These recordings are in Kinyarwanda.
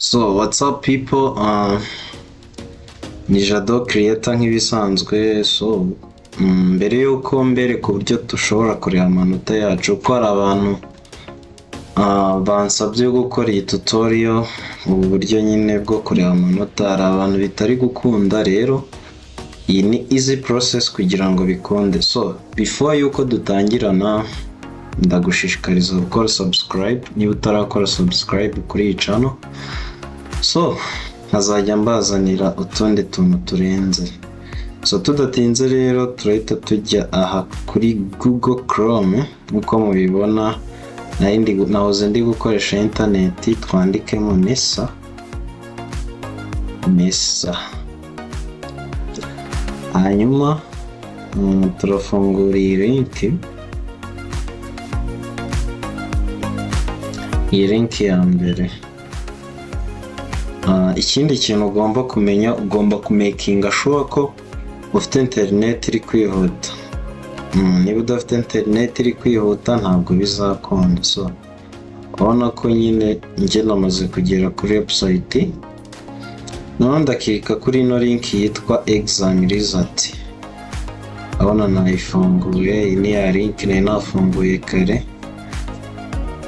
So what's up people, ni Jado creator nk'ibisanzwe. So mbere yuko ku buryo dushobora kureba amanota yacu, ko hari abantu bansabye gukora iyi tutorial ubu buryo nyine bwo kureba amanota. Hari abantu bitari gukunda, rero iyi ni easy process kugira ngo bikunde. So before yuko dutangirana, ndagushishikariza gukora subscribe niba utarakora subscribe kuri iyi channel. So nkazajya mbazanira utundi tuntu turenze. So tudatinze rero turahita tujya aha kuri Google Chrome. Nkuko mubibona nahoze ndi gukoresha internet, twandikemo Nesa. Hanyuma turafungura iyi link ya mbere. Ikindi kintu ugomba kumenya, ugomba kumakinga sure ko ufite internet iri kwihuta. Niba udafite internet iri kwihuta ntabwo bizakunda. So urabona ko nyine njye namaze kugera kuri website, none ndakika kuri ino link yitwa exam result. Urabona nayifunguye, iyi ni ya link nari nafunguye kare,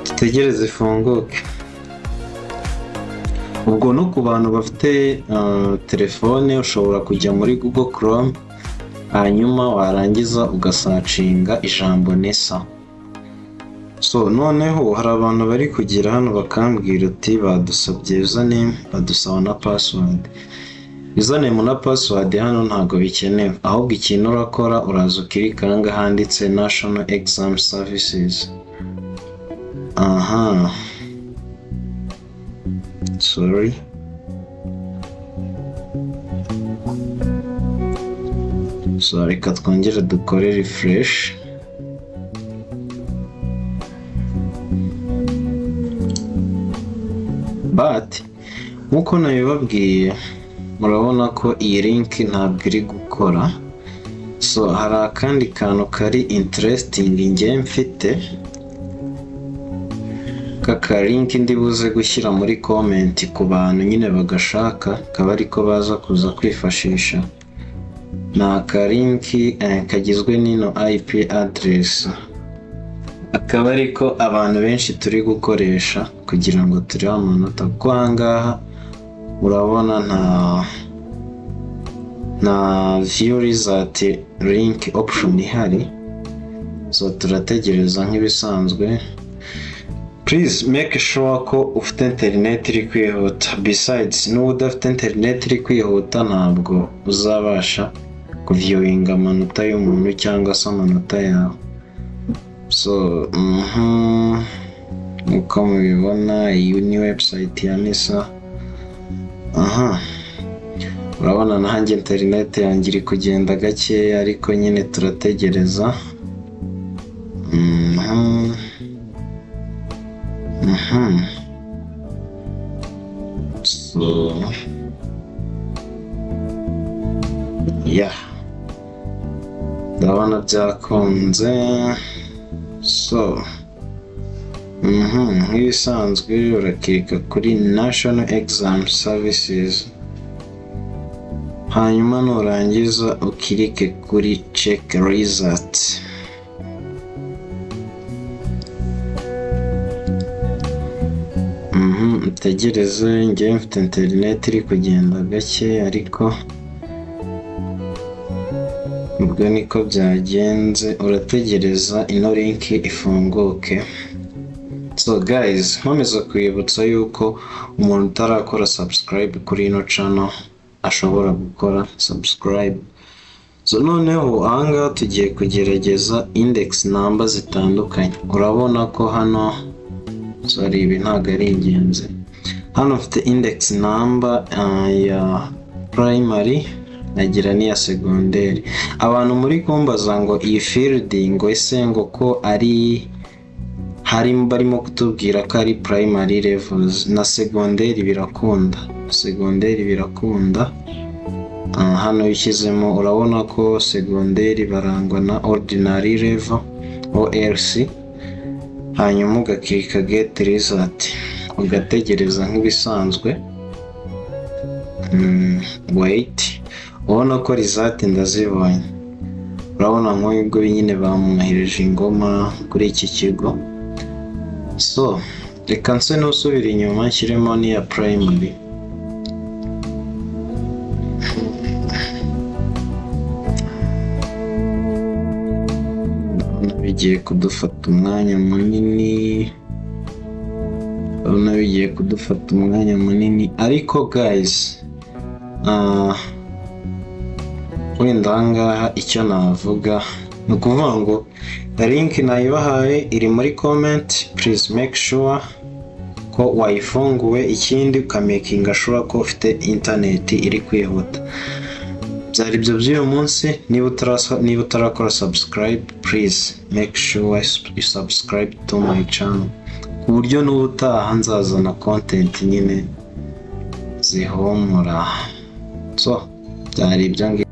dutegereze ifunguke. Ubwo no ku bantu bafite telefone ushobora kujya muri Google Chrome, hanyuma warangiza ugasacinga ijambo Nesa. So noneho hari abantu bari kugira hano bakambwira ati badusabye username, badusaba na password. Username na password hano ntago bikenewe, ahubwo ikintu urakora uraza ukirika nga handitse National Exam Services. Sorry. So reka twongere dukore refresh. But nkuko nabibabwiye, murabona ko iyi link ntabwo iri gukora. So hari akandi kantu kari interesting ngiye mfite, kaka link ndi buze gushyira muri comment ku bantu nyine bagashaka, kaba ariko baza kuza kwifashisha. Na aka link kagizwe n'ino IP address, akaba ariko abantu benshi turi gukoresha kugira ngo turebe amanota. Kuko ahangaha urabona nta view result link option ihari. So turategereza nk'ibisanzwe. Please make sure ko ufite internet iri kwihuta. Besides, n'ubu udafite internet iri kwihuta ntabwo uzabasha kuviewinga amanota y'umuntu cyangwa se amanota yawe. So uko mubibona, iyi ni website ya Nesa. Urabona nanjye internet yanjye iri kugenda gakeya, ariko nyine turategereza. So yeah, ndabona byakunze. So nk'ibisanzwe urakirika kuri National Exam Services, hanyuma nurangiza ukirike kuri check results. Utegereze, njye mfite internet iri kugenda gake, ariko ubwo niko byagenze. Urategereza ino link ifunguke. So guys, nkomeza kwibutsa yuko umuntu utarakora subscribe kuri ino channel ashobora gukora subscribe. So noneho ahangaha tugiye kugerageza index number zitandukanye. Urabona ko hano, sorry, ibi ntabwo ari ingenzi. Hano mfite index number ya primary, nagira n'iya secondary. Abantu muri kumbaza ngo iyi field ngo ese ngo ko ari barimo kutubwira ko ari primary levels na secondary birakunda. Hano yishyizemo, urabona ko secondary barangwa na ordinary level OLC. hanyuma ugakirika get result. ugategereza nk'ibisanzwe. Wait, ubona ko result ndazibonye. Urabona nk'ubwo nyine bamwohereje ingoma kuri iki kigo. So reka nse n'usubira inyuma nshyiremo n'iya primary. Bigiye kudufata umwanya munini, ariko guys, wenda ahangaha icyo navuga ni ukuvuga ngo link nayibahaye iri muri comment. Please make sure ko wayifunguwe, ikindi ukamakinga sure ko ufite internet iri kwihuta. Byari ibyo by'uyu munsi. Niba utarakora subscribe, please make sure you subscribe to my channel, ku buryo n'ubutaha nzazana content nyine zihumura. So byari ibyo ngibyo.